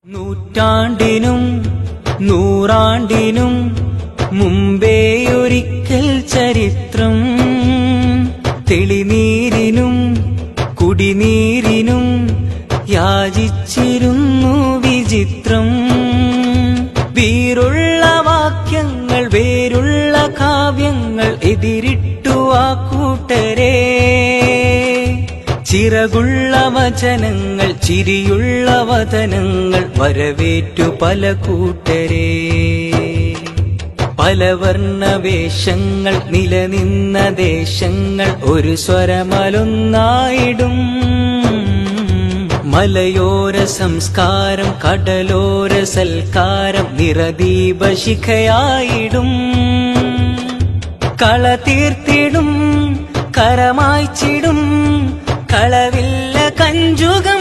നൂറ്റാണ്ടിനും നൂറാണ്ടിനും മുമ്പേയൊരിക്കൽ ചരിത്രം തെളിനീരിനും കുടിനീരിനും യാചിച്ചിരുന്നു വിചിത്രം. വീറുള്ള വാക്യങ്ങൾ വേരുള്ള കാവ്യങ്ങൾ എതിരിട്ടു ആ കൂട്ടരെ. ചിറകുള്ള വചനങ്ങൾ ചിരിയുള്ള വദനങ്ങൾ വരവേറ്റു പല കൂട്ടരെ. പല വർണ്ണവേഷങ്ങൾ നിലനിന്ന ദേശങ്ങൾ ഒരു സ്വരമലൊന്നായിടും. മലയോര സംസ്കാരം കടലോര സൽക്കാരം നിറദീപശിഖയായിടും. കള തീർത്തിടും കരമായ്ച്ചിടും കളവില്ല കഞ്ചുകം.